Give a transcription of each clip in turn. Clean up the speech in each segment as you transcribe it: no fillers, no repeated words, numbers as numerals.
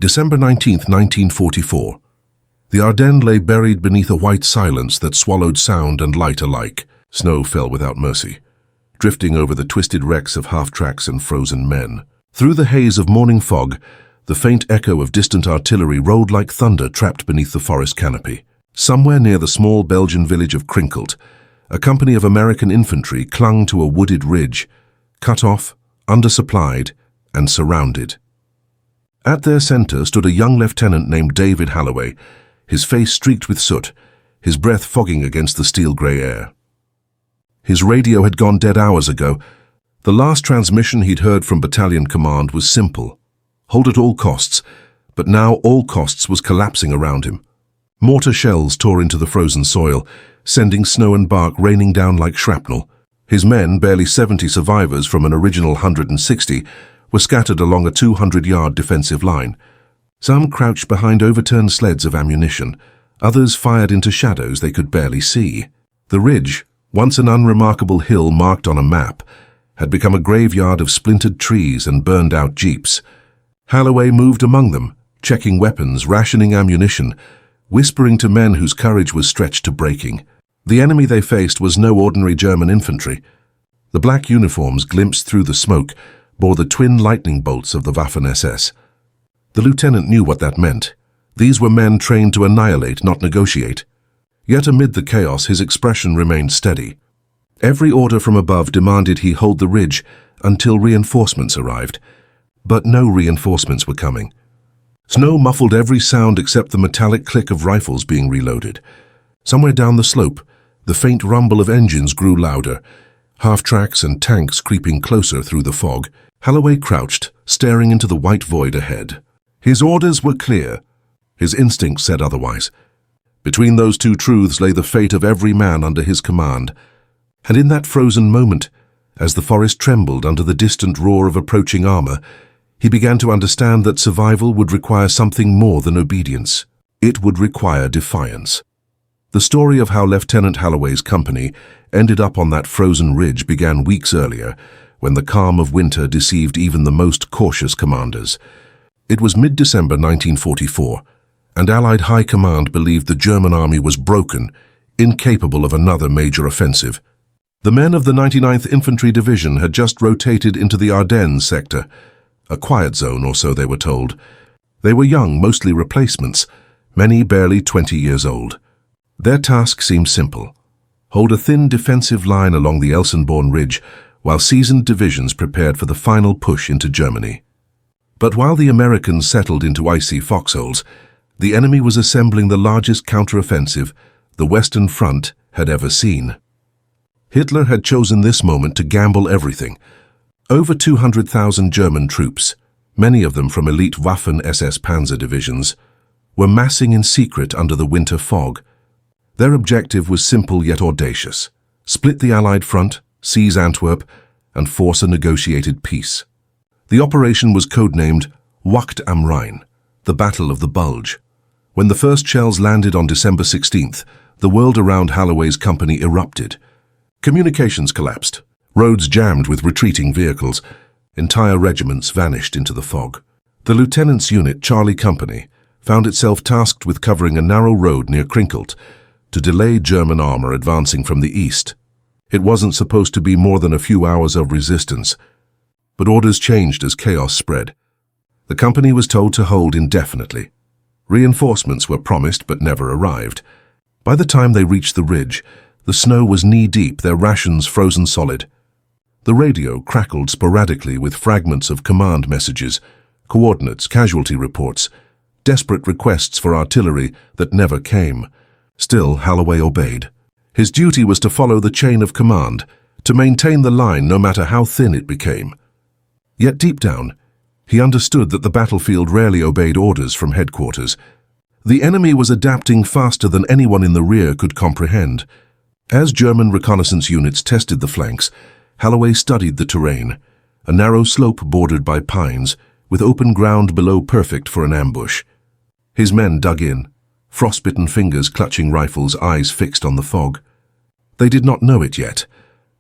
December 19, 1944. The Ardennes lay buried beneath a white silence that swallowed sound and light alike. Snow fell without mercy, drifting over the twisted wrecks of half-tracks and frozen men. Through the haze of morning fog, the faint echo of distant artillery rolled like thunder trapped beneath the forest canopy. Somewhere near the small Belgian village of Krinkelt, a company of American infantry clung to a wooded ridge, cut off, undersupplied, and surrounded. At their center stood a young lieutenant named David Halloway, his face streaked with soot, his breath fogging against the steel-gray air. His radio had gone dead hours ago. The last transmission he'd heard from battalion command was simple: hold at all costs, but now all costs was collapsing around him. Mortar shells tore into the frozen soil, sending snow and bark raining down like shrapnel. His men, barely 70 survivors from an original 160, were scattered along a 200-yard defensive line. Some crouched behind overturned sleds of ammunition. Others fired into shadows they could barely see. The ridge, once an unremarkable hill marked on a map, had become a graveyard of splintered trees and burned-out jeeps. Halloway moved among them, checking weapons, rationing ammunition, whispering to men whose courage was stretched to breaking. The enemy they faced was no ordinary German infantry. The black uniforms glimpsed through the smoke bore the twin lightning bolts of the Waffen-SS. The lieutenant knew what that meant. These were men trained to annihilate, not negotiate. Yet amid the chaos, his expression remained steady. Every order from above demanded he hold the ridge until reinforcements arrived. But no reinforcements were coming. Snow muffled every sound except the metallic click of rifles being reloaded. Somewhere down the slope, the faint rumble of engines grew louder, half-tracks and tanks creeping closer through the fog. Halloway crouched, staring into the white void ahead. His orders were clear. His instinct said otherwise. Between those two truths lay the fate of every man under his command. And in that frozen moment, as the forest trembled under the distant roar of approaching armor, he began to understand that survival would require something more than obedience. It would require defiance. The story of how Lieutenant Halloway's company ended up on that frozen ridge began weeks earlier, when the calm of winter deceived even the most cautious commanders. It was mid-December 1944, and Allied High Command believed the German army was broken, incapable of another major offensive. The men of the 99th Infantry Division had just rotated into the Ardennes sector, a quiet zone or so they were told. They were young, mostly replacements, many barely 20 years old. Their task seemed simple: hold a thin defensive line along the Elsenborn Ridge while seasoned divisions prepared for the final push into Germany. But while the Americans settled into icy foxholes, the enemy was assembling the largest counteroffensive the Western Front had ever seen. Hitler had chosen this moment to gamble everything. Over 200,000 German troops, many of them from elite Waffen-SS Panzer divisions, were massing in secret under the winter fog. Their objective was simple yet audacious: split the Allied front, seize Antwerp, and force a negotiated peace. The operation was codenamed Wacht am Rhein, the Battle of the Bulge. When the first shells landed on December 16th, the world around Halloway's company erupted. Communications collapsed, roads jammed with retreating vehicles, entire regiments vanished into the fog. The lieutenant's unit, Charlie Company, found itself tasked with covering a narrow road near Krinkelt to delay German armor advancing from the east. It wasn't supposed to be more than a few hours of resistance, but orders changed as chaos spread. The company was told to hold indefinitely. Reinforcements were promised but never arrived. By the time they reached the ridge, the snow was knee-deep, their rations frozen solid. The radio crackled sporadically with fragments of command messages, coordinates, casualty reports, desperate requests for artillery that never came. Still, Halloway obeyed. His duty was to follow the chain of command, to maintain the line no matter how thin it became. Yet deep down, he understood that the battlefield rarely obeyed orders from headquarters. The enemy was adapting faster than anyone in the rear could comprehend. As German reconnaissance units tested the flanks, Halloway studied the terrain, a narrow slope bordered by pines, with open ground below perfect for an ambush. His men dug in, frostbitten fingers clutching rifles, eyes fixed on the fog. They did not know it yet,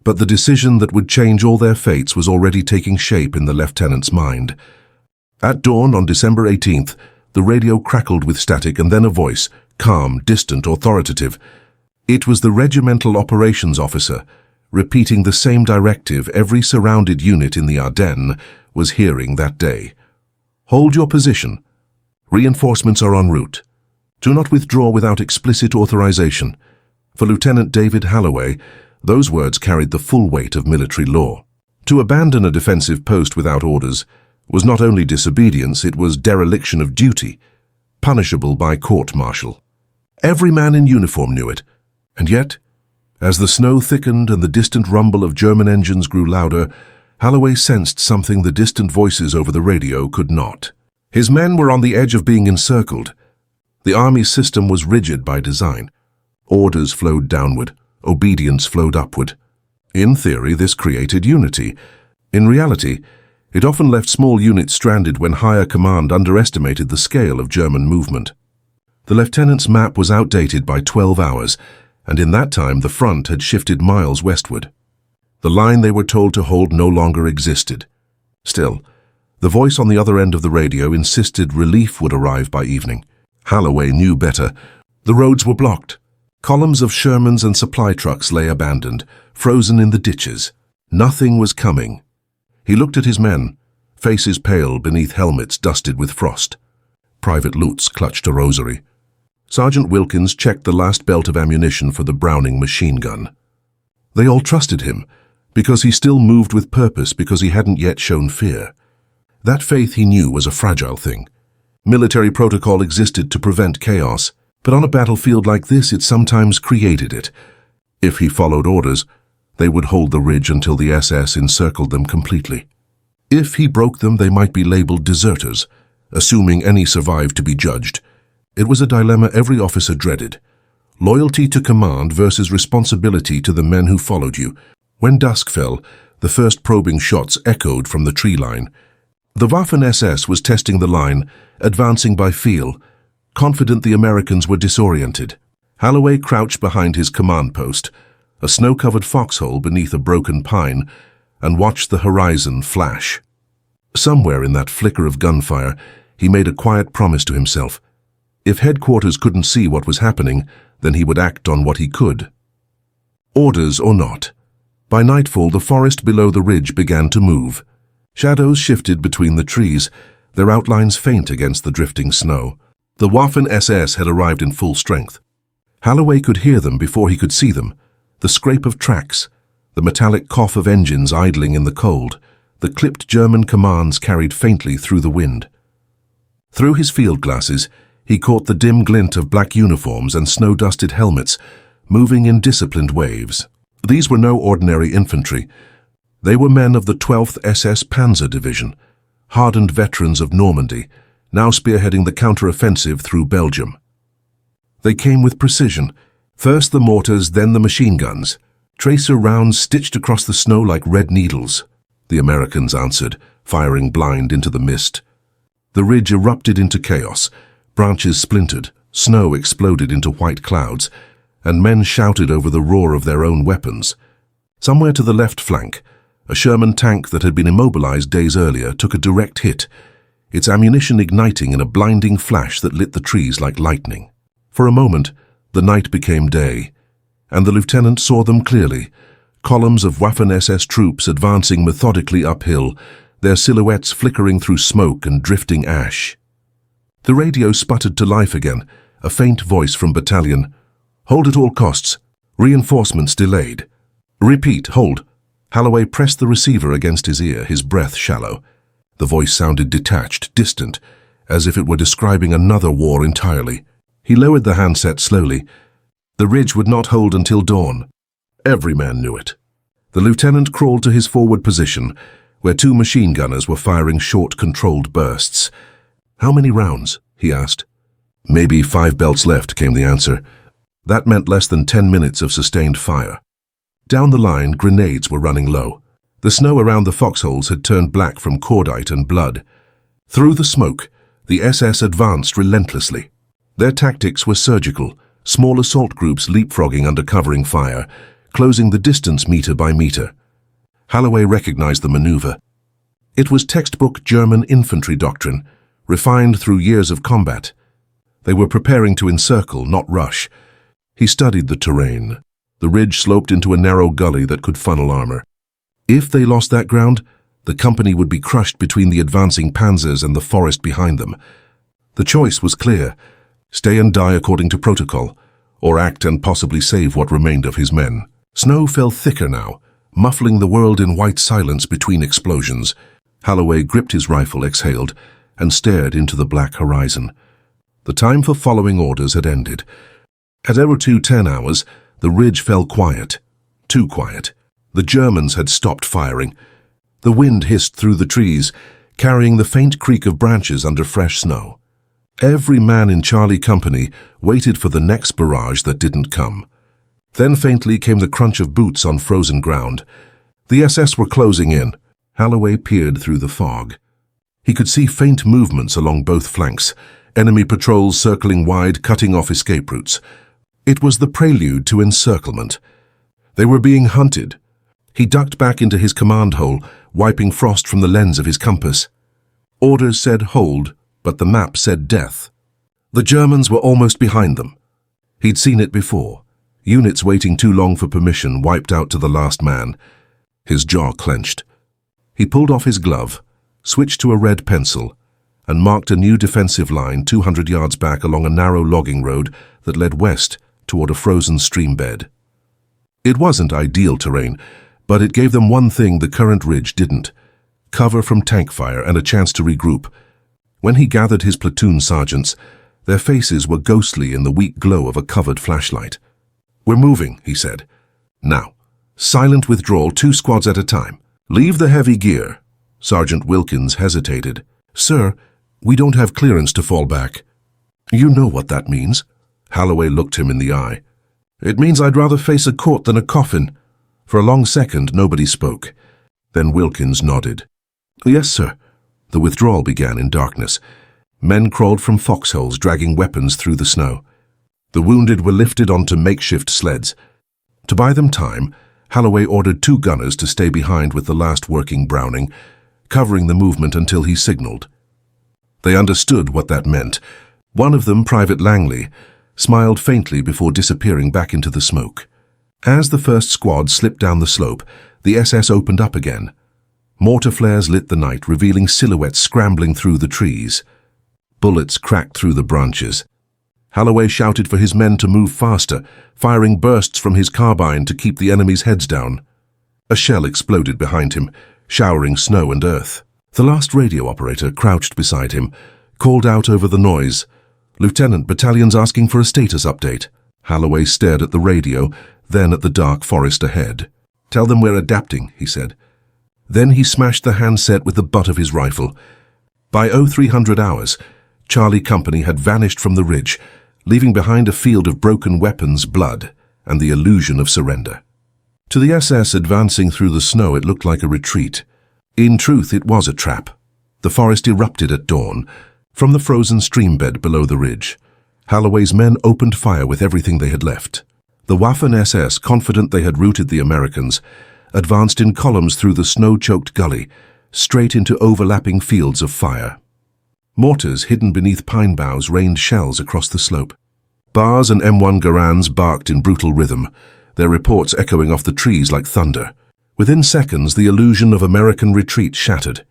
but the decision that would change all their fates was already taking shape in the lieutenant's mind. At dawn on December 18th, The radio crackled with static and then a voice, calm, distant, authoritative. It was the regimental operations officer, repeating the same directive every surrounded unit in the Ardennes was hearing that day. Hold your position. Reinforcements are en route. Do not withdraw without explicit authorization. For Lieutenant David Halloway, those words carried the full weight of military law. To abandon a defensive post without orders was not only disobedience, it was dereliction of duty, punishable by court-martial. Every man in uniform knew it, and yet, as the snow thickened and the distant rumble of German engines grew louder, Halloway sensed something the distant voices over the radio could not. His men were on the edge of being encircled. The army's system was rigid by design. Orders flowed downward, obedience flowed upward. In theory, this created unity. In reality, it often left small units stranded when higher command underestimated the scale of German movement. The lieutenant's map was outdated by 12 hours, and in that time the front had shifted miles westward. The line they were told to hold no longer existed. Still, the voice on the other end of the radio insisted relief would arrive by evening. Halloway knew better. The roads were blocked. Columns of Shermans and supply trucks lay abandoned, frozen in the ditches. Nothing was coming. He looked at his men, faces pale beneath helmets dusted with frost. Private Lutz clutched a rosary. Sergeant Wilkins checked the last belt of ammunition for the Browning machine gun. They all trusted him, because he still moved with purpose, because he hadn't yet shown fear. That faith, he knew, was a fragile thing. Military protocol existed to prevent chaos, but on a battlefield like this it sometimes created it. If he followed orders, they would hold the ridge until the SS encircled them completely. If he broke them, they might be labeled deserters, assuming any survived to be judged. It was a dilemma every officer dreaded. Loyalty to command versus responsibility to the men who followed you. When dusk fell, the first probing shots echoed from the tree line. The Waffen-SS was testing the line, advancing by feel, confident the Americans were disoriented. Halloway crouched behind his command post, a snow-covered foxhole beneath a broken pine, and watched the horizon flash. Somewhere in that flicker of gunfire, he made a quiet promise to himself. If headquarters couldn't see what was happening, then he would act on what he could. Orders or not. By nightfall, the forest below the ridge began to move. Shadows shifted between the trees, their outlines faint against the drifting snow. The Waffen-SS had arrived in full strength. Halloway could hear them before he could see them. The scrape of tracks, the metallic cough of engines idling in the cold, the clipped German commands carried faintly through the wind. Through his field glasses, he caught the dim glint of black uniforms and snow-dusted helmets, moving in disciplined waves. These were no ordinary infantry. They were men of the 12th SS Panzer Division, hardened veterans of Normandy, now spearheading the counter-offensive through Belgium. They came with precision, first the mortars, then the machine guns, tracer rounds stitched across the snow like red needles. The Americans answered, firing blind into the mist. The ridge erupted into chaos, branches splintered, snow exploded into white clouds, and men shouted over the roar of their own weapons. Somewhere to the left flank, a Sherman tank that had been immobilized days earlier took a direct hit, its ammunition igniting in a blinding flash that lit the trees like lightning. For a moment, the night became day, and the lieutenant saw them clearly, columns of Waffen-SS troops advancing methodically uphill, their silhouettes flickering through smoke and drifting ash. The radio sputtered to life again, a faint voice from battalion. "Hold at all costs. Reinforcements delayed." "Repeat, hold." Halloway pressed the receiver against his ear, his breath shallow. The voice sounded detached, distant, as if it were describing another war entirely. He lowered the handset slowly. The ridge would not hold until dawn. Every man knew it. The lieutenant crawled to his forward position, where two machine gunners were firing short, controlled bursts. "How many rounds?" he asked. "Maybe 5 belts left," came the answer. That meant less than 10 minutes of sustained fire. Down the line, grenades were running low. The snow around the foxholes had turned black from cordite and blood. Through the smoke, the SS advanced relentlessly. Their tactics were surgical, small assault groups leapfrogging under covering fire, closing the distance meter by meter. Halloway recognized the maneuver. It was textbook German infantry doctrine, refined through years of combat. They were preparing to encircle, not rush. He studied the terrain. The ridge sloped into a narrow gully that could funnel armor. If they lost that ground, the company would be crushed between the advancing panzers and the forest behind them. The choice was clear: stay and die according to protocol, or act and possibly save what remained of his men. Snow fell thicker now, muffling the world in white silence between explosions. Halloway gripped his rifle, exhaled, and stared into the black horizon. The time for following orders had ended. At 02:10 hours, the ridge fell quiet. Too quiet. The Germans had stopped firing. The wind hissed through the trees, carrying the faint creak of branches under fresh snow. Every man in Charlie Company waited for the next barrage that didn't come. Then faintly came the crunch of boots on frozen ground. The SS were closing in. Halloway peered through the fog. He could see faint movements along both flanks, enemy patrols circling wide, cutting off escape routes. It was the prelude to encirclement. They were being hunted. He ducked back into his command hole, wiping frost from the lens of his compass. Orders said hold, but the map said death. The Germans were almost behind them. He'd seen it before. Units waiting too long for permission wiped out to the last man. His jaw clenched. He pulled off his glove, switched to a red pencil, and marked a new defensive line 200 yards back along a narrow logging road that led west toward a frozen stream bed. It wasn't ideal terrain, but it gave them one thing the current ridge didn't: cover from tank fire and a chance to regroup. When he gathered his platoon sergeants, their faces were ghostly in the weak glow of a covered flashlight. "We're moving," he said. "Now, silent withdrawal, 2 squads at a time. Leave the heavy gear." Sergeant Wilkins hesitated. "Sir, we don't have clearance to fall back." "You know what that means." Halloway looked him in the eye. "It means I'd rather face a court than a coffin." For a long second, nobody spoke. Then Wilkins nodded. "Yes, sir." The withdrawal began in darkness. Men crawled from foxholes, dragging weapons through the snow. The wounded were lifted onto makeshift sleds. To buy them time, Halloway ordered 2 gunners to stay behind with the last working Browning, covering the movement until he signaled. They understood what that meant. One of them, Private Langley, smiled faintly before disappearing back into the smoke. As the first squad slipped down the slope, the SS opened up again. Mortar flares lit the night, revealing silhouettes scrambling through the trees. Bullets cracked through the branches. Halloway shouted for his men to move faster, firing bursts from his carbine to keep the enemy's heads down. A shell exploded behind him, showering snow and earth. The last radio operator, crouched beside him, called out over the noise, "Lieutenant, battalion's asking for a status update." Halloway stared at the radio, then at the dark forest ahead. "Tell them we're adapting," he said. Then he smashed the handset with the butt of his rifle. By 0300 hours, Charlie Company had vanished from the ridge, leaving behind a field of broken weapons, blood, and the illusion of surrender. To the SS advancing through the snow, it looked like a retreat. In truth, it was a trap. The forest erupted at dawn, from the frozen stream bed below the ridge. Halloway's men opened fire with everything they had left. The Waffen-SS, confident they had routed the Americans, advanced in columns through the snow-choked gully, straight into overlapping fields of fire. Mortars hidden beneath pine boughs rained shells across the slope. Bars and M1 Garands barked in brutal rhythm, their reports echoing off the trees like thunder. Within seconds, the illusion of American retreat shattered.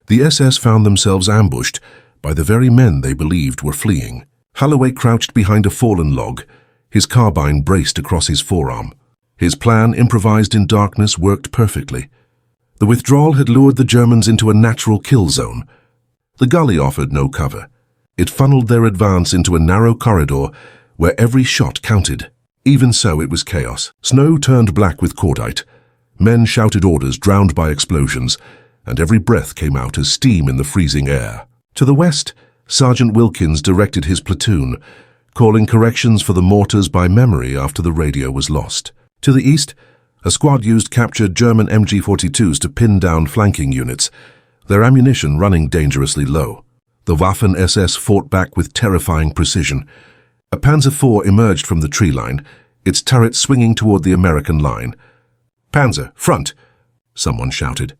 The SS found themselves ambushed by the very men they believed were fleeing. Halloway crouched behind a fallen log, his carbine braced across his forearm. His plan, improvised in darkness, worked perfectly. The withdrawal had lured the Germans into a natural kill zone. The gully offered no cover. It funneled their advance into a narrow corridor where every shot counted. Even so, it was chaos. Snow turned black with cordite. Men shouted orders drowned by explosions, and every breath came out as steam in the freezing air. To the west, Sergeant Wilkins directed his platoon, calling corrections for the mortars by memory after the radio was lost. To the east, a squad used captured German MG-42s to pin down flanking units, their ammunition running dangerously low. The Waffen-SS fought back with terrifying precision. A Panzer IV emerged from the tree line, its turret swinging toward the American line. "Panzer, front!" someone shouted.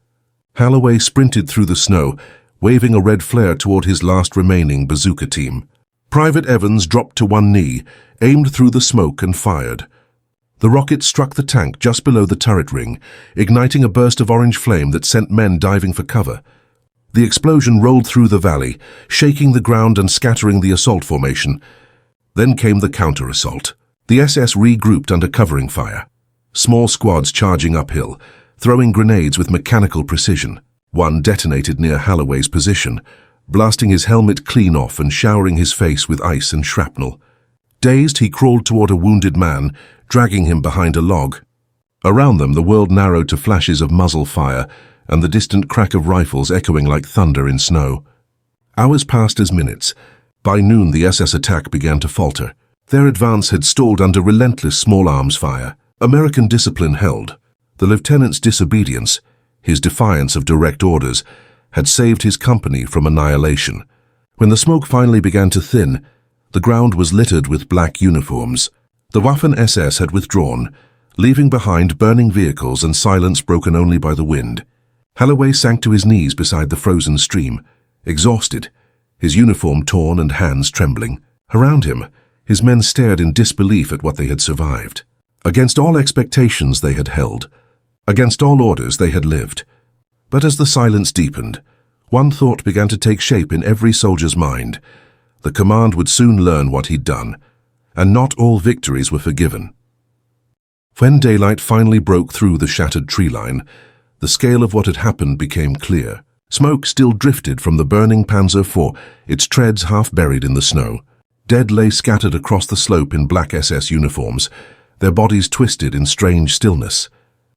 Halloway sprinted through the snow, waving a red flare toward his last remaining bazooka team. Private Evans dropped to one knee, aimed through the smoke and fired. The rocket struck the tank just below the turret ring, igniting a burst of orange flame that sent men diving for cover. The explosion rolled through the valley, shaking the ground and scattering the assault formation. Then came the counter-assault. The SS regrouped under covering fire. Small squads charging uphill, throwing grenades with mechanical precision. One detonated near Halloway's position, blasting his helmet clean off and showering his face with ice and shrapnel. Dazed, he crawled toward a wounded man, dragging him behind a log. Around them, the world narrowed to flashes of muzzle fire and the distant crack of rifles echoing like thunder in snow. Hours passed as minutes. By noon, the SS attack began to falter. Their advance had stalled under relentless small arms fire. American discipline held. The lieutenant's disobedience, his defiance of direct orders, had saved his company from annihilation. When the smoke finally began to thin, the ground was littered with black uniforms. The Waffen-SS had withdrawn, leaving behind burning vehicles and silence broken only by the wind. Halloway sank to his knees beside the frozen stream, exhausted, his uniform torn and hands trembling. Around him, his men stared in disbelief at what they had survived. Against all expectations they had held. Against all orders they had lived. But as the silence deepened, one thought began to take shape in every soldier's mind. The command would soon learn what he'd done, and not all victories were forgiven. When daylight finally broke through the shattered tree line, the scale of what had happened became clear. Smoke still drifted from the burning Panzer IV, its treads half buried in the snow. Dead lay scattered across the slope in black SS uniforms, their bodies twisted in strange stillness.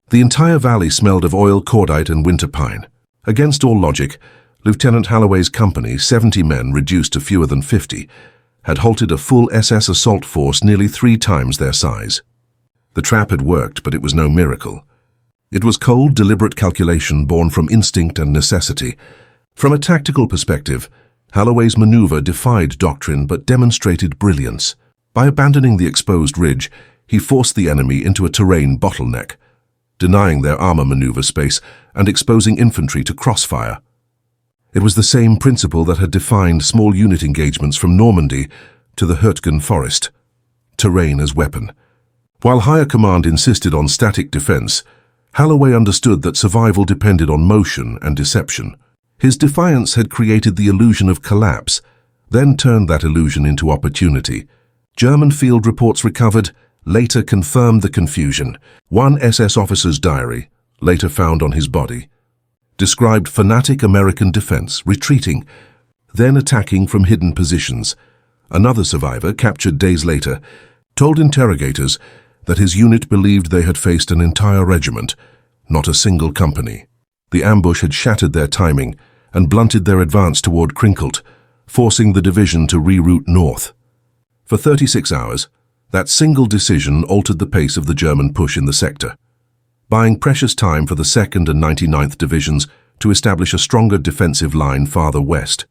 The entire valley smelled of oil, cordite, and winter pine. Against all logic, Lieutenant Halloway's company, 70 men reduced to fewer than 50, had halted a full SS assault force nearly 3 times their size. The trap had worked, but it was no miracle. It was cold, deliberate calculation born from instinct and necessity. From a tactical perspective, Halloway's maneuver defied doctrine but demonstrated brilliance. By abandoning the exposed ridge, he forced the enemy into a terrain bottleneck, denying their armor maneuver space and exposing infantry to crossfire. It was the same principle that had defined small unit engagements from Normandy to the Hürtgen forest. Terrain as weapon. While higher command insisted on static defense, Halloway understood that survival depended on motion and deception. His defiance had created the illusion of collapse, then turned that illusion into opportunity. German field reports recovered, later confirmed the confusion. One SS officer's diary, later found on his body, described fanatic American defense, retreating, then attacking from hidden positions. Another survivor, captured days later, told interrogators that his unit believed they had faced an entire regiment, not a single company. The ambush had shattered their timing and blunted their advance toward Krinkelt, forcing the division to reroute north. For 36 hours, that single decision altered the pace of the German push in the sector, buying precious time for the 2nd and 99th Divisions to establish a stronger defensive line farther west.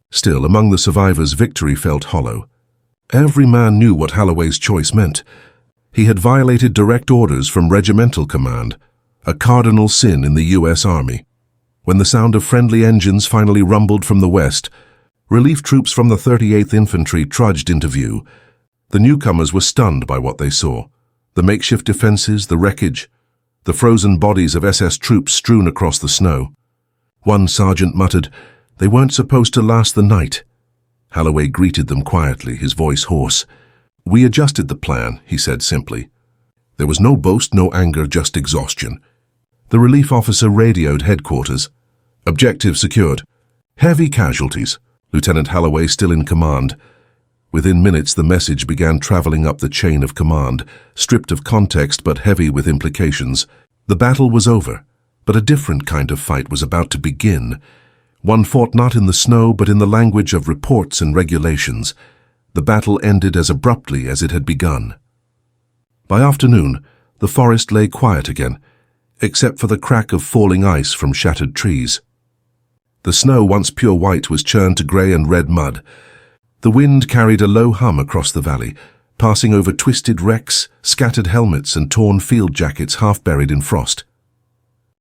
Still, among the survivors, victory felt hollow. Every man knew what Halloway's choice meant. He had violated direct orders from regimental command, a cardinal sin in the U.S. Army. When the sound of friendly engines finally rumbled from the west, relief troops from the 38th Infantry trudged into view. The newcomers were stunned by what they saw. The makeshift defenses, the wreckage, the frozen bodies of SS troops strewn across the snow. One sergeant muttered, "They weren't supposed to last the night." Halloway greeted them quietly, his voice hoarse. "We adjusted the plan," he said simply. There was no boast, no anger, just exhaustion. The relief officer radioed headquarters. Objective secured. Heavy casualties. Lieutenant Halloway still in command. Within minutes, the message began traveling up the chain of command, stripped of context but heavy with implications. The battle was over, but a different kind of fight was about to begin. One fought not in the snow but in the language of reports and regulations. The battle ended as abruptly as it had begun. By afternoon, the forest lay quiet again, except for the crack of falling ice from shattered trees. The snow, once pure white, was churned to grey and red mud. The wind carried a low hum across the valley, passing over twisted wrecks, scattered helmets, and torn field jackets half buried in frost.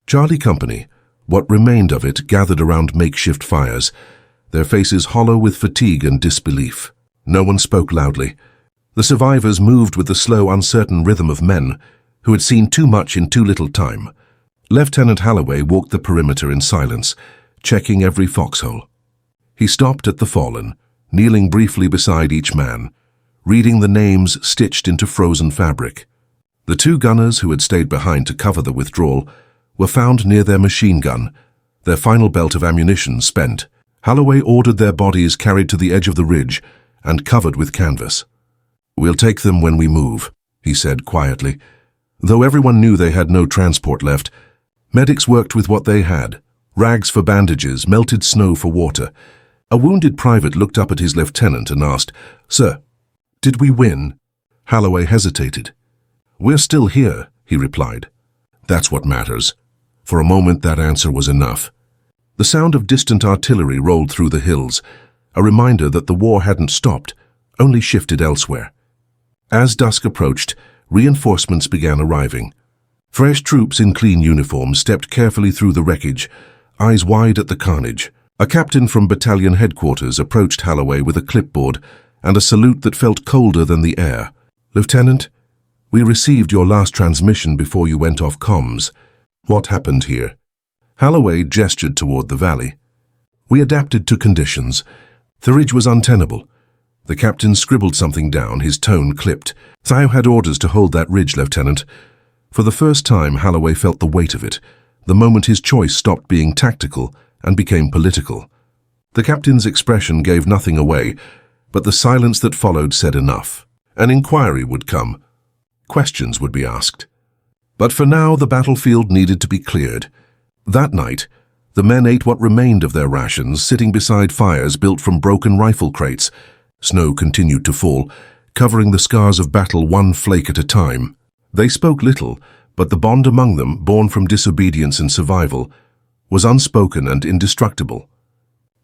Charlie Company, What remained of it gathered around makeshift fires, their faces hollow with fatigue and disbelief. No one spoke loudly. The survivors moved with the slow, uncertain rhythm of men who had seen too much in too little time. Lieutenant Halloway walked the perimeter in silence, checking every foxhole. He stopped at the fallen, kneeling briefly beside each man, reading the names stitched into frozen fabric. The two gunners who had stayed behind to cover the withdrawal were found near their machine gun, their final belt of ammunition spent. Halloway ordered their bodies carried to the edge of the ridge and covered with canvas. "We'll take them when we move," he said quietly. Though everyone knew they had no transport left, medics worked with what they had: rags for bandages, melted snow for water. A wounded private looked up at his lieutenant and asked, "Sir, did we win?" Halloway hesitated. "We're still here," he replied. "That's what matters." For a moment that answer was enough. The sound of distant artillery rolled through the hills, a reminder that the war hadn't stopped, only shifted elsewhere. As dusk approached, reinforcements began arriving. Fresh troops in clean uniforms stepped carefully through the wreckage, eyes wide at the carnage. A captain from battalion headquarters approached Halloway with a clipboard and a salute that felt colder than the air. "Lieutenant, we received your last transmission before you went off comms. What happened here?" Halloway gestured toward the valley. "We adapted to conditions. The ridge was untenable." The captain scribbled something down, his tone clipped. "Thou had orders to hold that ridge, Lieutenant." For the first time, Halloway felt the weight of it, the moment his choice stopped being tactical and became political. The captain's expression gave nothing away, but the silence that followed said enough. An inquiry would come. Questions would be asked. But for now, the battlefield needed to be cleared. That night, the men ate what remained of their rations, sitting beside fires built from broken rifle crates. Snow continued to fall, covering the scars of battle one flake at a time. They spoke little, but the bond among them, born from disobedience and survival, was unspoken and indestructible.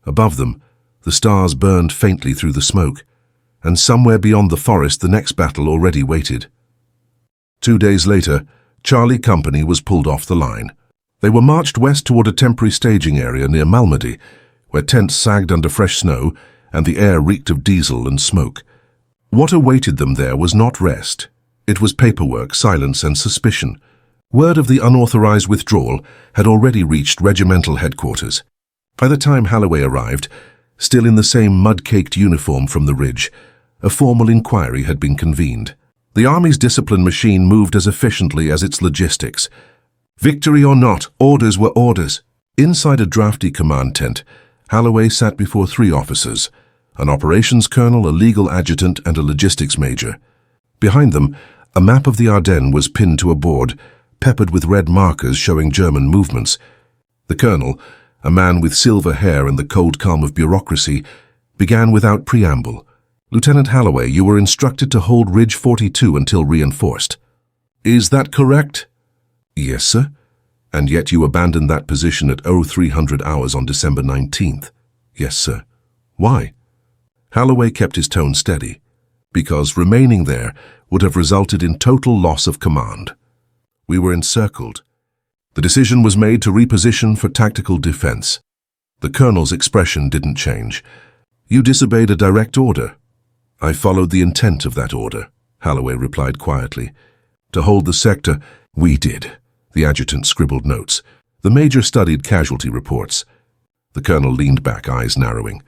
Above them, the stars burned faintly through the smoke, and somewhere beyond the forest the next battle already waited. 2 days later, Charlie Company was pulled off the line. They were marched west toward a temporary staging area near Malmedy, where tents sagged under fresh snow and the air reeked of diesel and smoke. What awaited them there was not rest. It was paperwork, silence, and suspicion. Word of the unauthorized withdrawal had already reached regimental headquarters. By the time Halloway arrived, still in the same mud-caked uniform from the ridge, a formal inquiry had been convened. The Army's discipline machine moved as efficiently as its logistics. Victory or not, orders were orders. Inside a drafty command tent, Halloway sat before 3 officers, an operations colonel, a legal adjutant, and a logistics major. Behind them, a map of the Ardennes was pinned to a board, peppered with red markers showing German movements. The colonel, a man with silver hair and the cold calm of bureaucracy, began without preamble. "Lieutenant Halloway, you were instructed to hold Ridge 42 until reinforced." "Is that correct?" "Yes, sir. And yet you abandoned that position at 0300 hours on December 19th. "Yes, sir." "Why?" Halloway kept his tone steady. "Because remaining there would have resulted in total loss of command. We were encircled. The decision was made to reposition for tactical defense." The colonel's expression didn't change. "You disobeyed a direct order." "I followed the intent of that order," Halloway replied quietly. "To hold the sector, we did." The adjutant scribbled notes. The major studied casualty reports. The colonel leaned back, eyes narrowing.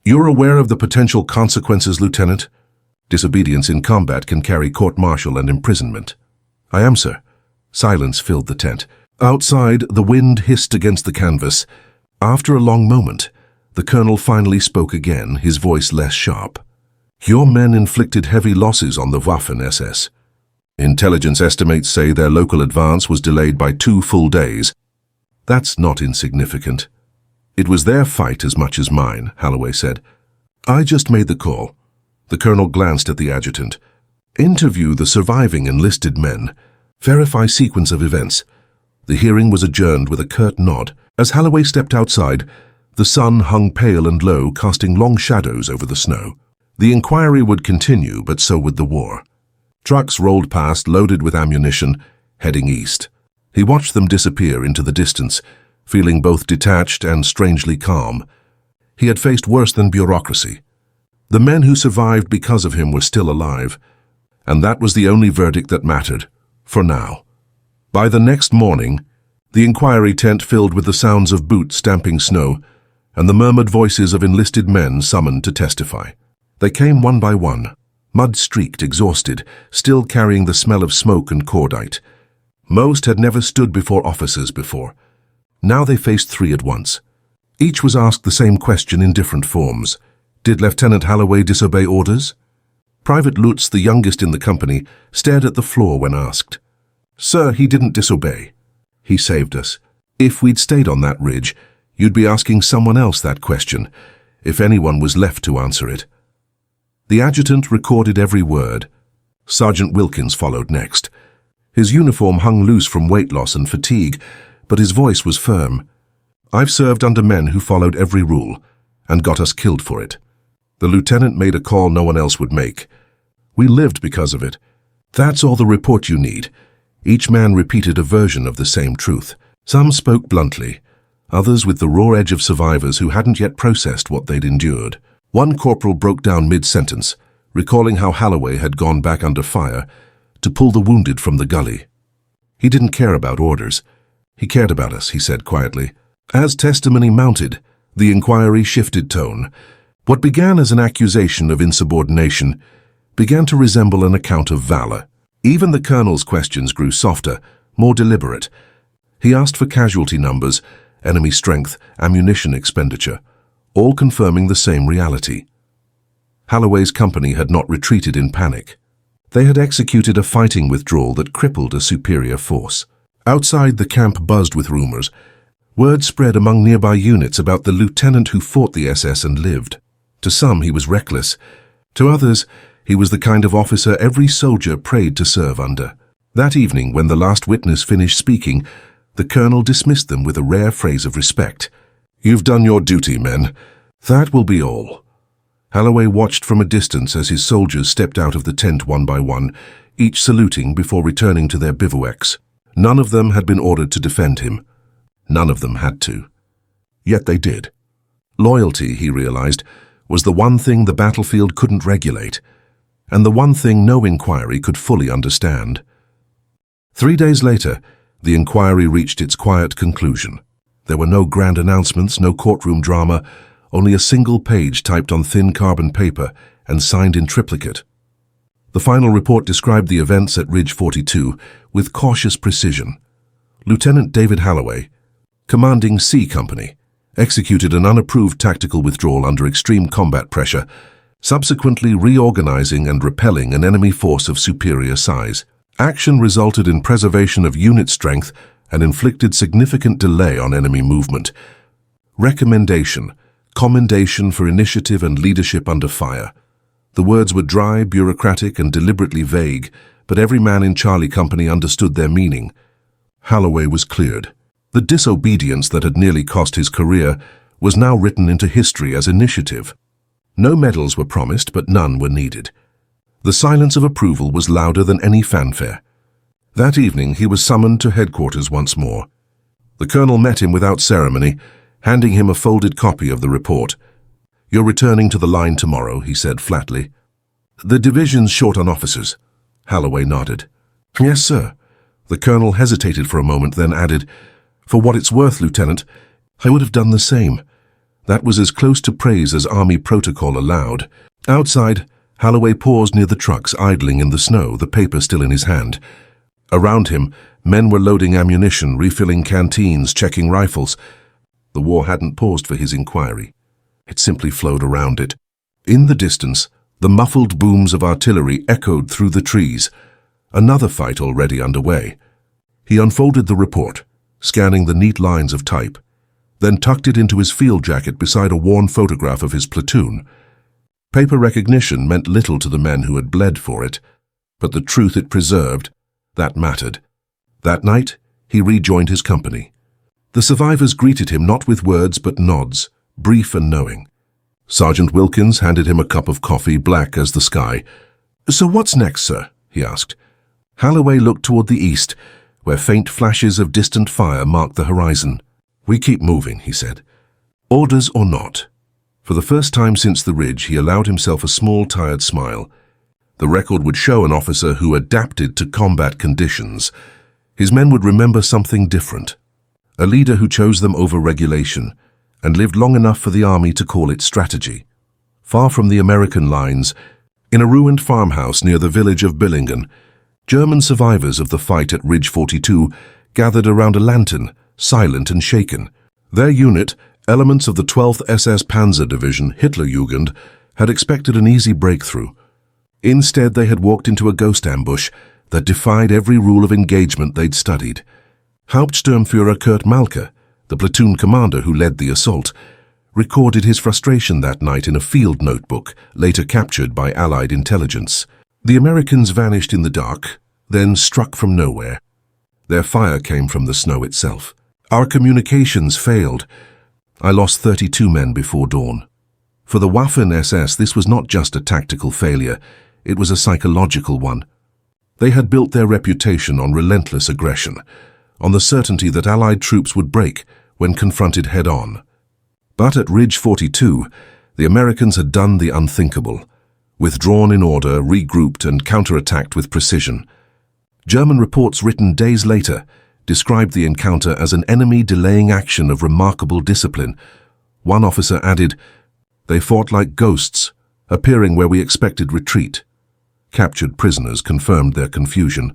"You're aware of the potential consequences, Lieutenant? Disobedience in combat can carry court-martial and imprisonment." "I am, sir." Silence filled the tent. Outside, the wind hissed against the canvas. After a long moment, the colonel finally spoke again, his voice less sharp. "Your men inflicted heavy losses on the Waffen-SS. Intelligence estimates say their local advance was delayed by 2 full days. That's not insignificant." "It was their fight as much as mine," Halloway said. "I just made the call." The colonel glanced at the adjutant. "Interview the surviving enlisted men. Verify sequence of events." The hearing was adjourned with a curt nod. As Halloway stepped outside, the sun hung pale and low, casting long shadows over the snow. The inquiry would continue, but so would the war. Trucks rolled past, loaded with ammunition, heading east. He watched them disappear into the distance, feeling both detached and strangely calm. He had faced worse than bureaucracy. The men who survived because of him were still alive, and that was the only verdict that mattered, for now. By the next morning, the inquiry tent filled with the sounds of boots stamping snow and the murmured voices of enlisted men summoned to testify. They came one by one, mud-streaked, exhausted, still carrying the smell of smoke and cordite. Most had never stood before officers before. Now they faced three at once. Each was asked the same question in different forms. Did Lieutenant Halloway disobey orders? Private Lutz, the youngest in the company, stared at the floor when asked. Sir, he didn't disobey. He saved us. If we'd stayed on that ridge, you'd be asking someone else that question, if anyone was left to answer it. The adjutant recorded every word. Sergeant Wilkins followed next. His uniform hung loose from weight loss and fatigue, but his voice was firm. I've served under men who followed every rule and got us killed for it. The lieutenant made a call no one else would make. We lived because of it. That's all the report you need. Each man repeated a version of the same truth. Some spoke bluntly, others with the raw edge of survivors who hadn't yet processed what they'd endured. One corporal broke down mid-sentence, recalling how Halloway had gone back under fire to pull the wounded from the gully. He didn't care about orders. He cared about us, he said quietly. As testimony mounted, the inquiry shifted tone. What began as an accusation of insubordination began to resemble an account of valor. Even the colonel's questions grew softer, more deliberate. He asked for casualty numbers, enemy strength, ammunition expenditure, all confirming the same reality. Halloway's company had not retreated in panic. They had executed a fighting withdrawal that crippled a superior force. Outside, the camp buzzed with rumors. Word spread among nearby units about the lieutenant who fought the SS and lived. To some, he was reckless. To others, he was the kind of officer every soldier prayed to serve under. That evening, when the last witness finished speaking, the colonel dismissed them with a rare phrase of respect. You've done your duty, men. That will be all. Halloway watched from a distance as his soldiers stepped out of the tent one by one, each saluting before returning to their bivouacs. None of them had been ordered to defend him. None of them had to. Yet they did. Loyalty, he realized, was the one thing the battlefield couldn't regulate, and the one thing no inquiry could fully understand. 3 days later, the inquiry reached its quiet conclusion. There were no grand announcements, no courtroom drama, only a single page typed on thin carbon paper and signed in triplicate. The final report described the events at Ridge 42 with cautious precision. Lieutenant David Halloway, commanding C Company, executed an unapproved tactical withdrawal under extreme combat pressure, subsequently reorganizing and repelling an enemy force of superior size. Action resulted in preservation of unit strength and inflicted significant delay on enemy movement. Recommendation, commendation for initiative and leadership under fire. The words were dry, bureaucratic, and deliberately vague, but every man in Charlie Company understood their meaning. Halloway was cleared. The disobedience that had nearly cost his career was now written into history as initiative. No medals were promised, but none were needed. The silence of approval was louder than any fanfare. That evening, he was summoned to headquarters once more. The colonel met him without ceremony, handing him a folded copy of the report. You're returning to the line tomorrow, he said flatly. The division's short on officers. Halloway nodded. Yes, sir. The colonel hesitated for a moment, then added, For what it's worth, Lieutenant, I would have done the same. That was as close to praise as Army protocol allowed. Outside, Halloway paused near the trucks, idling in the snow, the paper still in his hand. Around him, men were loading ammunition, refilling canteens, checking rifles. The war hadn't paused for his inquiry. It simply flowed around it. In the distance, the muffled booms of artillery echoed through the trees. Another fight already underway. He unfolded the report, scanning the neat lines of type, then tucked it into his field jacket beside a worn photograph of his platoon. Paper recognition meant little to the men who had bled for it, but the truth it preserved, that mattered. That night, he rejoined his company. The survivors greeted him not with words but nods, brief and knowing. Sergeant Wilkins handed him a cup of coffee, black as the sky. So what's next, sir? He asked. Halloway looked toward the east, where faint flashes of distant fire marked the horizon. "We keep moving," he said. Orders or not. For the first time since the ridge, he allowed himself a small, tired smile. The record would show an officer who adapted to combat conditions. His men would remember something different. A leader who chose them over regulation and lived long enough for the army to call it strategy. Far from the American lines, in a ruined farmhouse near the village of Billingen, German survivors of the fight at Ridge 42 gathered around a lantern, silent and shaken. Their unit, elements of the 12th SS Panzer Division, Hitlerjugend, had expected an easy breakthrough. Instead, they had walked into a ghost ambush that defied every rule of engagement they'd studied. Hauptsturmführer Kurt Malke, the platoon commander who led the assault, recorded his frustration that night in a field notebook, later captured by Allied intelligence. The Americans vanished in the dark, then struck from nowhere. Their fire came from the snow itself. Our communications failed. I lost 32 men before dawn. For the Waffen-SS, this was not just a tactical failure, it was a psychological one. They had built their reputation on relentless aggression, on the certainty that Allied troops would break when confronted head-on. But at Ridge 42, the Americans had done the unthinkable, withdrawn in order, regrouped and counterattacked with precision. German reports written days later described the encounter as an enemy delaying action of remarkable discipline. One officer added, "They fought like ghosts, appearing where we expected retreat." Captured prisoners confirmed their confusion.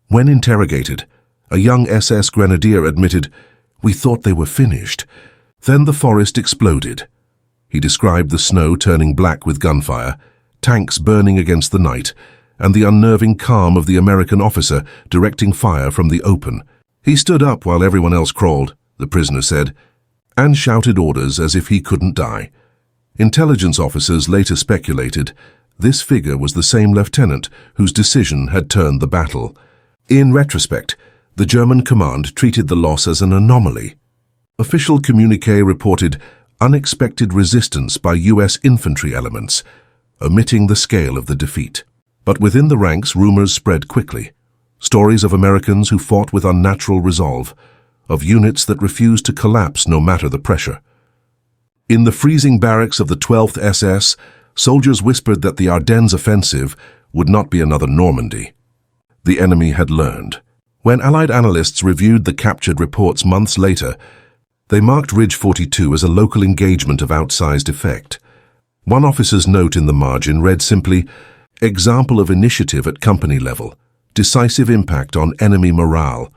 When interrogated, a young SS grenadier admitted, "We thought they were finished." Then the forest exploded. He described the snow turning black with gunfire, tanks burning against the night, and the unnerving calm of the American officer directing fire from the open. "He stood up while everyone else crawled," the prisoner said, and shouted orders as if he couldn't die. Intelligence officers later speculated this figure was the same lieutenant whose decision had turned the battle. In retrospect, the German command treated the loss as an anomaly. Official communiqué reported unexpected resistance by U.S. infantry elements, omitting the scale of the defeat. But within the ranks, rumors spread quickly. Stories of Americans who fought with unnatural resolve, of units that refused to collapse no matter the pressure. In the freezing barracks of the 12th SS, soldiers whispered that the Ardennes offensive would not be another Normandy. The enemy had learned. When Allied analysts reviewed the captured reports months later, they marked Ridge 42 as a local engagement of outsized effect. One officer's note in the margin read simply, "Example of initiative at company level, decisive impact on enemy morale."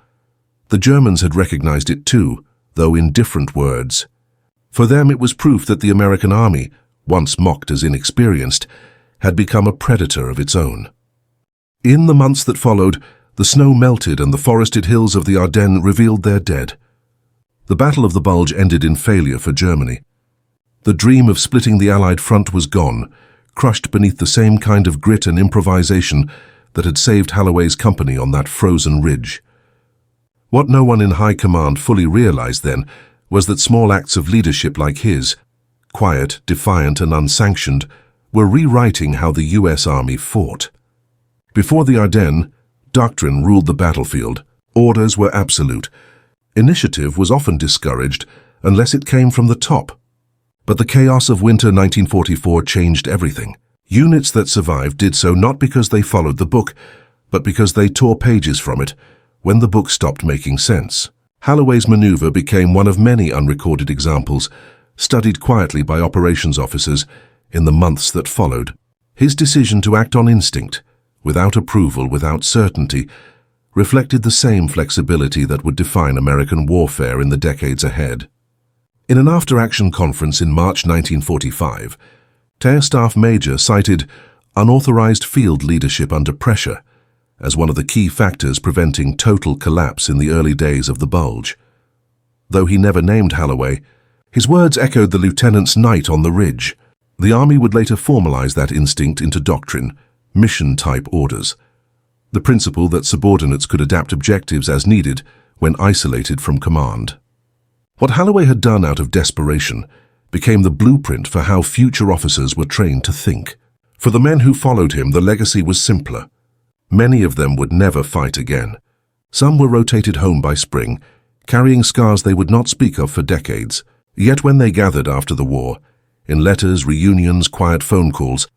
The Germans had recognized it too, though in different words. For them it was proof that the American army, once mocked as inexperienced, had become a predator of its own. In the months that followed, the snow melted and the forested hills of the Ardennes revealed their dead. The Battle of the Bulge ended in failure for Germany. The dream of splitting the Allied front was gone, crushed beneath the same kind of grit and improvisation that had saved Halloway's company on that frozen ridge. What no one in high command fully realized then was that small acts of leadership like his, quiet, defiant and unsanctioned, were rewriting how the U.S. Army fought. Before the Ardennes, doctrine ruled the battlefield. Orders were absolute. Initiative was often discouraged unless it came from the top. But the chaos of winter 1944 changed everything. Units that survived did so not because they followed the book, but because they tore pages from it when the book stopped making sense. Halloway's maneuver became one of many unrecorded examples, studied quietly by operations officers in the months that followed. His decision to act on instinct, without approval, without certainty, reflected the same flexibility that would define American warfare in the decades ahead. In an after-action conference in March 1945, Tear Staff Major cited unauthorized field leadership under pressure as one of the key factors preventing total collapse in the early days of the Bulge. Though he never named Halloway, his words echoed the lieutenant's night on the ridge. The Army would later formalize that instinct into doctrine, mission-type orders, the principle that subordinates could adapt objectives as needed when isolated from command. What Halloway had done out of desperation became the blueprint for how future officers were trained to think. For the men who followed him, the legacy was simpler. Many of them would never fight again. Some were rotated home by spring, carrying scars they would not speak of for decades. Yet when they gathered after the war, in letters, reunions, quiet phone calls,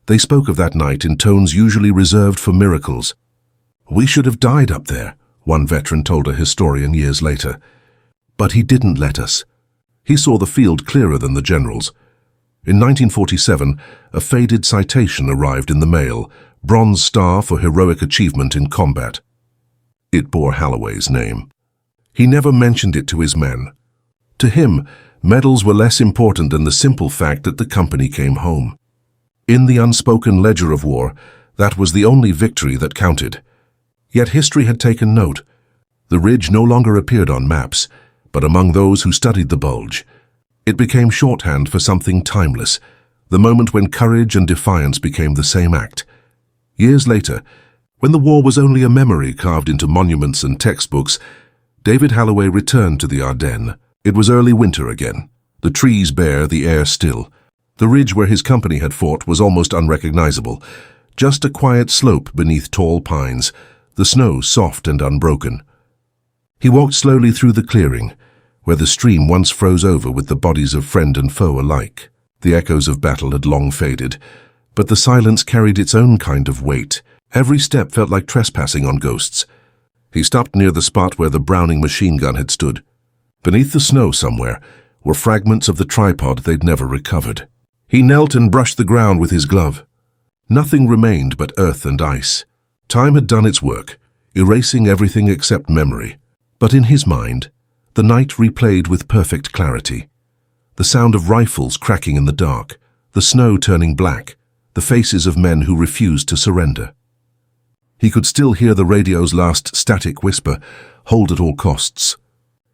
they spoke of that night in tones usually reserved for miracles. "We should have died up there," one veteran told a historian years later. "But he didn't let us. He saw the field clearer than the generals." In 1947, a faded citation arrived in the mail, Bronze Star for heroic achievement in combat. It bore Halloway's name. He never mentioned it to his men. To him, medals were less important than the simple fact that the company came home. In the unspoken ledger of war, that was the only victory that counted. Yet history had taken note. The ridge no longer appeared on maps, but among those who studied the Bulge. It became shorthand for something timeless, the moment when courage and defiance became the same act. Years later, when the war was only a memory carved into monuments and textbooks, David Halloway returned to the Ardennes. It was early winter again, the trees bare, the air still. The ridge where his company had fought was almost unrecognizable, just a quiet slope beneath tall pines, the snow soft and unbroken. He walked slowly through the clearing, where the stream once froze over with the bodies of friend and foe alike. The echoes of battle had long faded, but the silence carried its own kind of weight. Every step felt like trespassing on ghosts. He stopped near the spot where the Browning machine gun had stood. Beneath the snow somewhere were fragments of the tripod they'd never recovered. He knelt and brushed the ground with his glove. Nothing remained but earth and ice. Time had done its work, erasing everything except memory. But in his mind, the night replayed with perfect clarity. The sound of rifles cracking in the dark, the snow turning black, the faces of men who refused to surrender. He could still hear the radio's last static whisper, "Hold at all costs."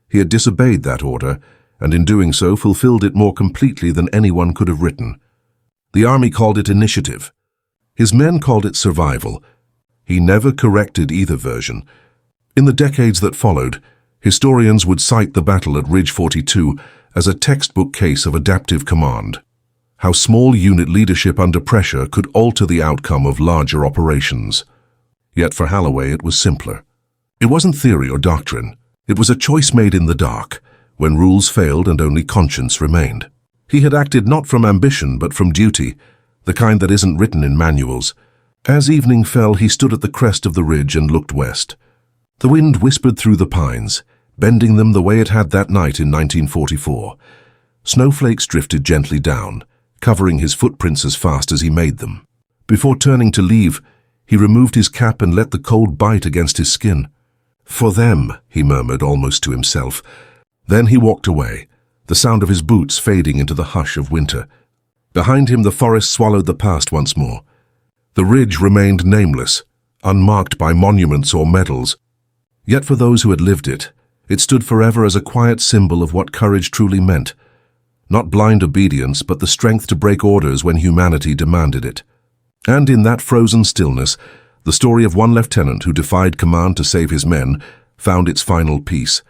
He had disobeyed that order, and in doing so fulfilled it more completely than anyone could have written. The army called it initiative. His men called it survival. He never corrected either version. In the decades that followed, historians would cite the battle at Ridge 42 as a textbook case of adaptive command, how small unit leadership under pressure could alter the outcome of larger operations. Yet for Halloway it was simpler. It wasn't theory or doctrine. It was a choice made in the dark, when rules failed and only conscience remained. He had acted not from ambition but from duty, the kind that isn't written in manuals. As evening fell, he stood at the crest of the ridge and looked west. The wind whispered through the pines, bending them the way it had that night in 1944. Snowflakes drifted gently down, covering his footprints as fast as he made them. Before turning to leave, he removed his cap and let the cold bite against his skin. "For them," he murmured almost to himself. Then he walked away, the sound of his boots fading into the hush of winter. Behind him the forest swallowed the past once more. The ridge remained nameless, unmarked by monuments or medals. Yet for those who had lived it, it stood forever as a quiet symbol of what courage truly meant. Not blind obedience, but the strength to break orders when humanity demanded it. And in that frozen stillness, the story of one lieutenant who defied command to save his men found its final piece.